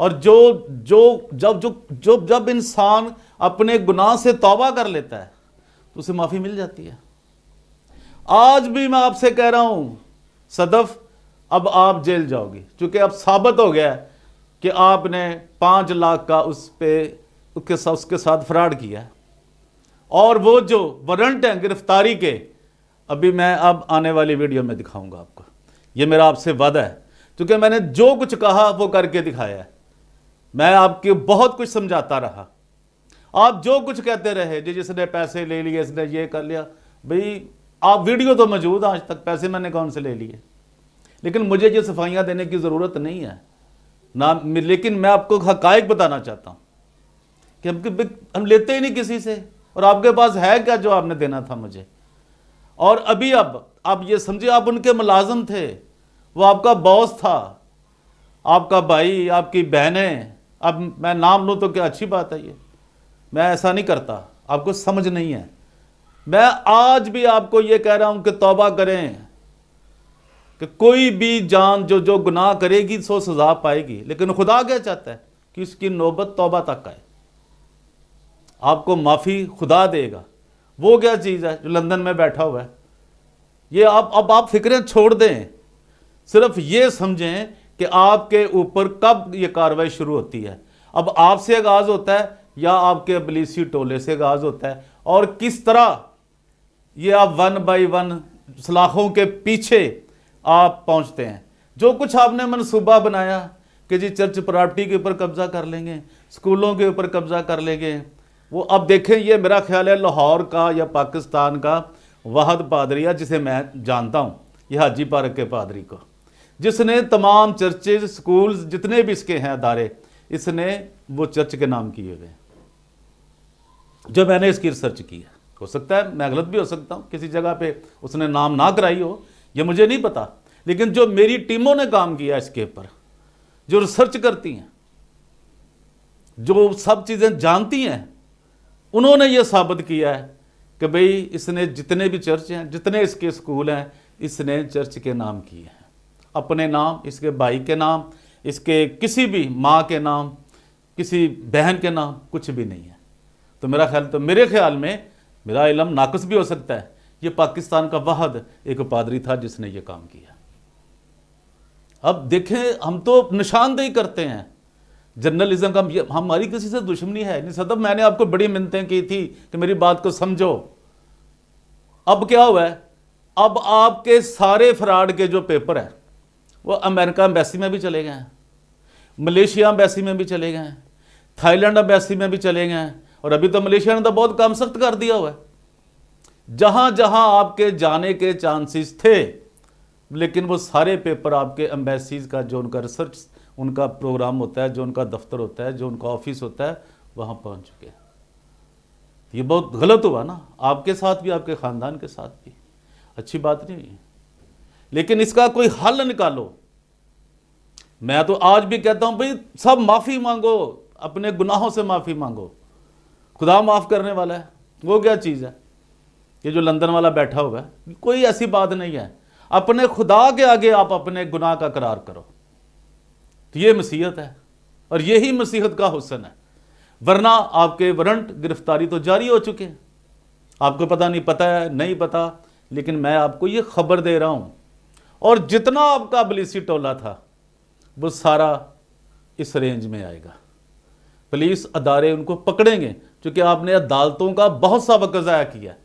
اور جب انسان اپنے گناہ سے توبہ کر لیتا ہے تو اسے معافی مل جاتی ہے۔ آج بھی میں آپ سے کہہ رہا ہوں صدف، اب آپ جیل جاؤ گی، چونکہ اب ثابت ہو گیا ہے کہ آپ نے 5 لاکھ کا اس کے ساتھ فراڈ کیا ہے، اور وہ جو وارنٹ ہیں گرفتاری کے، ابھی میں اب آنے والی ویڈیو میں دکھاؤں گا آپ کو۔ یہ میرا آپ سے وعدہ ہے، کیونکہ میں نے جو کچھ کہا وہ کر کے دکھایا ہے۔ میں آپ کے بہت کچھ سمجھاتا رہا، آپ جو کچھ کہتے رہے جس نے پیسے لے لیے، اس نے یہ کر لیا، بھئی آپ ویڈیو تو موجود، آج تک پیسے میں نے کون سے لے لیے؟ لیکن مجھے یہ صفائیاں دینے کی ضرورت نہیں ہے نہ، لیکن میں آپ کو حقائق بتانا چاہتا ہوں کہ ہم لیتے ہی نہیں کسی سے، اور آپ کے پاس ہے کیا جو آپ نے دینا تھا مجھے؟ اور ابھی اب آپ یہ سمجھے آپ ان کے ملازم تھے، وہ آپ کا باس تھا، آپ کا بھائی، آپ کی بہنیں، اب میں نام لوں تو کیا اچھی بات ہے؟ یہ میں ایسا نہیں کرتا، آپ کو سمجھ نہیں ہے۔ میں آج بھی آپ کو یہ کہہ رہا ہوں کہ توبہ کریں، کہ کوئی بھی جان جو گناہ کرے گی سو سزا پائے گی، لیکن خدا کیا چاہتا ہے کہ اس کی نوبت توبہ تک آئے، آپ کو معافی خدا دے گا۔ وہ کیا چیز ہے جو لندن میں بیٹھا ہوا ہے؟ یہ اب آپ فکریں چھوڑ دیں، صرف یہ سمجھیں کہ آپ کے اوپر کب یہ کارروائی شروع ہوتی ہے۔ اب آپ سے آغاز ہوتا ہے یا آپ کے ابلیسی ٹولے سے آغاز ہوتا ہے، اور کس طرح یہ آپ 1 بائی 1 سلاخوں کے پیچھے آپ پہنچتے ہیں۔ جو کچھ آپ نے منصوبہ بنایا کہ جی چرچ پراپرٹی کے اوپر قبضہ کر لیں گے، سکولوں کے اوپر قبضہ کر لیں گے، وہ اب دیکھیں، یہ میرا خیال ہے لاہور کا یا پاکستان کا واحد پادری ہے جسے میں جانتا ہوں، یہ حاجی پارک کے پادری کو، جس نے تمام چرچز، سکولز، جتنے بھی اس کے ہیں ادارے، اس نے وہ چرچ کے نام کیے ہوئے ہیں۔ جو میں نے اس کی ریسرچ کی ہے، ہو سکتا ہے میں غلط بھی ہو سکتا ہوں، کسی جگہ پہ اس نے نام نہ کرائی ہو، یہ مجھے نہیں پتا، لیکن جو میری ٹیموں نے کام کیا اس کے اوپر، جو ریسرچ کرتی ہیں، جو سب چیزیں جانتی ہیں، انہوں نے یہ ثابت کیا ہے کہ بھئی اس نے جتنے بھی چرچ ہیں، جتنے اس کے سکول ہیں، اس نے چرچ کے نام کیے ہیں، اپنے نام، اس کے بھائی کے نام، اس کے کسی بھی ماں کے نام، کسی بہن کے نام، کچھ بھی نہیں ہے۔ تو میرے خیال میں، میرا علم ناقص بھی ہو سکتا ہے، یہ پاکستان کا واحد ایک پادری تھا جس نے یہ کام کیا۔ اب دیکھیں، ہم تو نشاندہی کرتے ہیں جرنلزم کا، ہماری کسی سے دشمنی ہے نہیں صدف، میں نے آپ کو بڑی منتیں کی تھی کہ میری بات کو سمجھو۔ اب کیا ہوا ہے؟ اب آپ کے سارے فراڈ کے جو پیپر ہیں وہ امریکہ ایمبیسی میں بھی چلے گئے ہیں، ملیشیا ایمبیسی میں بھی چلے گئے ہیں، تھائی لینڈ ایمبیسی میں بھی چلے گئے ہیں، اور ابھی تو ملیشیا نے تو بہت کام سخت کر دیا ہوا ہے۔ جہاں جہاں آپ کے جانے کے چانسز تھے، لیکن وہ سارے پیپر آپ کے ایمبیسیز کا، جو ان کا ریسرچ، ان کا پروگرام ہوتا ہے، جو ان کا دفتر ہوتا ہے، جو ان کا آفس ہوتا ہے، وہاں پہنچ چکے ہیں۔ یہ بہت غلط ہوا نا، آپ کے ساتھ بھی، آپ کے خاندان کے ساتھ بھی، اچھی بات نہیں ہوئی۔ لیکن اس کا کوئی حل نکالو۔ میں تو آج بھی کہتا ہوں بھئی سب معافی مانگو، اپنے گناہوں سے معافی مانگو، خدا معاف کرنے والا ہے۔ وہ کیا چیز ہے؟ یہ جو لندن والا بیٹھا ہوا ہے، کوئی ایسی بات نہیں ہے۔ اپنے خدا کے آگے آپ اپنے گناہ کا اقرار کرو، تو یہ مسیحت ہے، اور یہی مسیحت کا حسن ہے۔ ورنہ آپ کے وارنٹ گرفتاری تو جاری ہو چکے ہیں، آپ کو پتہ نہیں، پتہ ہے نہیں پتہ، لیکن میں آپ کو یہ خبر دے رہا ہوں، اور جتنا آپ کا ابلیسی ٹولہ تھا وہ سارا اس رینج میں آئے گا۔ پولیس ادارے ان کو پکڑیں گے، چونکہ آپ نے عدالتوں کا بہت سا وقت ضائع کیا ہے،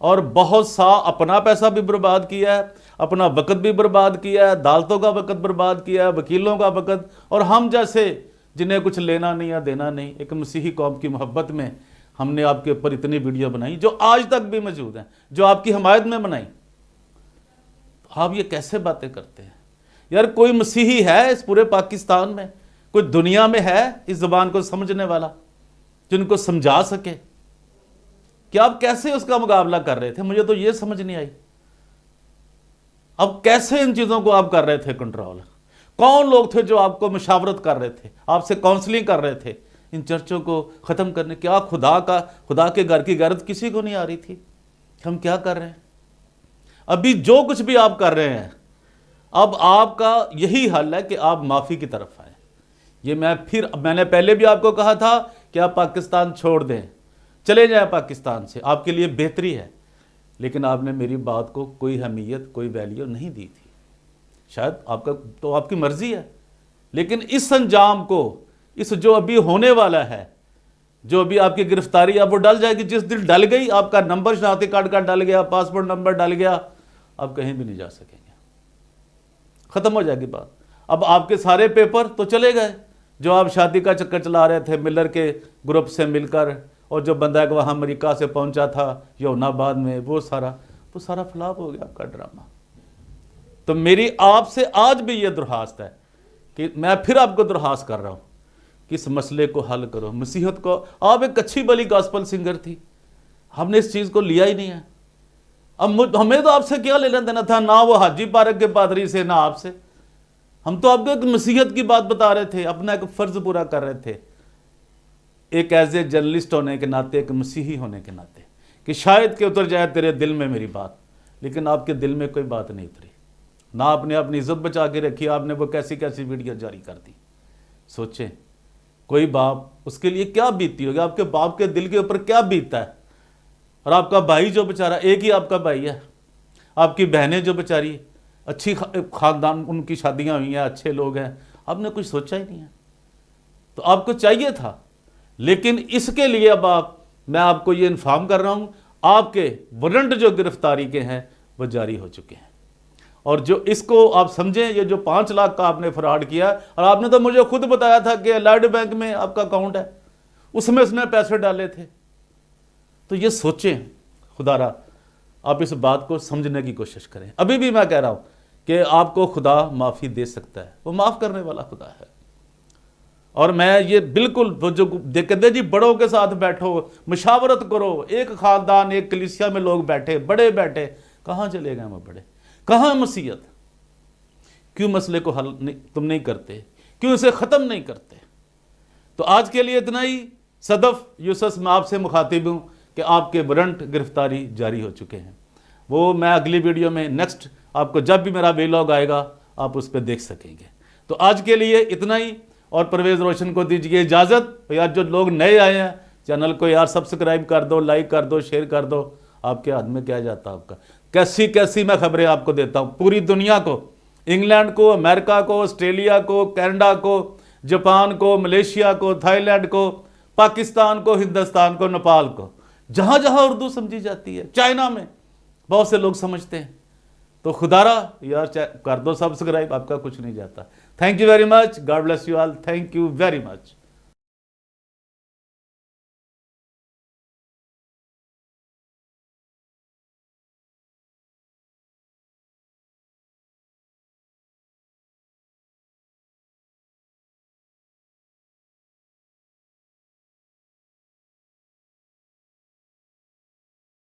اور بہت سا اپنا پیسہ بھی برباد کیا ہے، اپنا وقت بھی برباد کیا ہے، عدالتوں کا وقت برباد کیا ہے، وکیلوں کا وقت، اور ہم جیسے جنہیں کچھ لینا نہیں یا دینا نہیں، ایک مسیحی قوم کی محبت میں ہم نے آپ کے اوپر اتنی ویڈیو بنائی جو آج تک بھی موجود ہیں، جو آپ کی حمایت میں بنائی۔ آپ یہ کیسے باتیں کرتے ہیں یار؟ کوئی مسیحی ہے اس پورے پاکستان میں، کوئی دنیا میں ہے اس زبان کو سمجھنے والا، جن کو سمجھا سکے؟ کہ آپ کیسے اس کا مقابلہ کر رہے تھے؟ مجھے تو یہ سمجھ نہیں آئی۔ اب کیسے ان چیزوں کو آپ کر رہے تھے کنٹرول؟ کون لوگ تھے جو آپ کو مشاورت کر رہے تھے، آپ سے کاؤنسلنگ کر رہے تھے ان چرچوں کو ختم کرنے؟ کیا خدا کے گھر کی غیرت کسی کو نہیں آ رہی تھی؟ ہم کیا کر رہے ہیں؟ ابھی جو کچھ بھی آپ کر رہے ہیں، اب آپ کا یہی حل ہے کہ آپ معافی کی طرف آئیں۔ یہ میں نے پہلے بھی آپ کو کہا تھا کہ آپ پاکستان چھوڑ دیں، چلے جائیں پاکستان سے، آپ کے لیے بہتری ہے، لیکن آپ نے میری بات کو کوئی اہمیت، کوئی ویلیو نہیں دی تھی۔ شاید آپ کی مرضی ہے، لیکن اس انجام کو، اس جو ابھی ہونے والا ہے، جو ابھی آپ کی گرفتاری اب وہ ڈل جائے گی، جس دن ڈل گئی، آپ کا نمبر شناختی کارڈ کا ڈل گیا، پاسپورٹ نمبر ڈل گیا، آپ کہیں بھی نہیں جا سکیں گے، ختم ہو جائے گی بات۔ اب آپ کے سارے پیپر تو چلے گئے، جو آپ شادی کا چکر چلا رہے تھے ملر کے گروپ سے مل کر، اور جو بندہ کہ وہاں امریکہ سے پہنچا تھا یونا آباد میں، وہ سارا فلاپ ہو گیا آپ کا ڈرامہ۔ تو میری آپ سے آج بھی یہ درخواست ہے کہ میں پھر آپ کو درخواست کر رہا ہوں کہ اس مسئلے کو حل کرو، مسیحت کو۔ آپ ایک اچھی بلی گاسپل سنگر تھی، ہم نے اس چیز کو لیا ہی نہیں ہے۔ اب ہمیں تو آپ سے کیا لینا دینا تھا، نہ وہ حاجی پارک کے پادری سے، نہ آپ سے۔ ہم تو آپ کو ایک مسیحت کی بات بتا رہے تھے، اپنا ایک فرض پورا کر رہے تھے، ایک ایز اے جرنلسٹ ہونے کے ناطے، ایک مسیحی ہونے کے ناطے، کہ شاید کہ اتر جائے تیرے دل میں میری بات، لیکن آپ کے دل میں کوئی بات نہیں اتری، نہ آپ نے اپنی عزت بچا کے رکھی، آپ نے وہ کیسی ویڈیو جاری کر دی۔ سوچیں، کوئی باپ، اس کے لیے کیا بیتتی ہوگی، آپ کے باپ کے دل کے اوپر کیا بیتتا ہے، اور آپ کا بھائی جو بیچارہ، ایک ہی آپ کا بھائی ہے، آپ کی بہنیں جو بیچاری اچھی خاندان، ان کی شادیاں ہوئی ہیں، اچھے لوگ ہیں، آپ نے کچھ سوچا ہی نہیں ہے۔ تو آپ کو چاہیے تھا، لیکن اس کے لیے اب میں آپ کو یہ انفارم کر رہا ہوں، آپ کے وارنٹ جو گرفتاری کے ہیں وہ جاری ہو چکے ہیں، اور جو اس کو آپ سمجھیں، یہ جو 5 لاکھ کا آپ نے فراڈ کیا، اور آپ نے تو مجھے خود بتایا تھا کہ الائڈ بینک میں آپ کا اکاؤنٹ ہے، اس میں اس نے پیسے ڈالے تھے۔ تو یہ سوچیں، خدا را آپ اس بات کو سمجھنے کی کوشش کریں۔ ابھی بھی میں کہہ رہا ہوں کہ آپ کو خدا معافی دے سکتا ہے، وہ معاف کرنے والا خدا ہے۔ اور میں یہ بالکل جو کہتے جی بڑوں کے ساتھ بیٹھو، مشاورت کرو، ایک خاندان، ایک کلیسیا میں لوگ بیٹھے، بڑے بیٹھے، کہاں چلے گئے وہ بڑے، کہاں مسیحت؟ کیوں مسئلے کو حل تم نہیں کرتے، کیوں اسے ختم نہیں کرتے؟ تو آج کے لیے اتنا ہی۔ صدف یوسس، میں آپ سے مخاطب ہوں کہ آپ کے وارنٹ گرفتاری جاری ہو چکے ہیں، وہ میں اگلی ویڈیو میں نیکسٹ آپ کو جب بھی میرا ویلاگ آئے گا آپ اس پہ دیکھ سکیں گے۔ تو آج کے لیے اتنا ہی، اور پرویز روشن کو دیجیے اجازت۔ یار جو لوگ نئے آئے ہیں چینل کو یار سبسکرائب کر دو، لائک کر دو، شیئر کر دو، آپ کے ہاتھ میں کیا جاتا آپ کا۔ کیسی میں خبریں آپ کو دیتا ہوں، پوری دنیا کو، انگلینڈ کو، امریکہ کو، آسٹریلیا کو، کینیڈا کو، جاپان کو، ملیشیا کو، تھائی لینڈ کو، پاکستان کو، ہندوستان کو، نیپال کو، جہاں جہاں اردو سمجھی جاتی ہے، چائنا میں بہت سے لوگ سمجھتے ہیں۔ تو خدا را یار کر دو سبسکرائب، آپ کا کچھ نہیں جاتا۔ Thank you very much, God bless you all, thank you very much.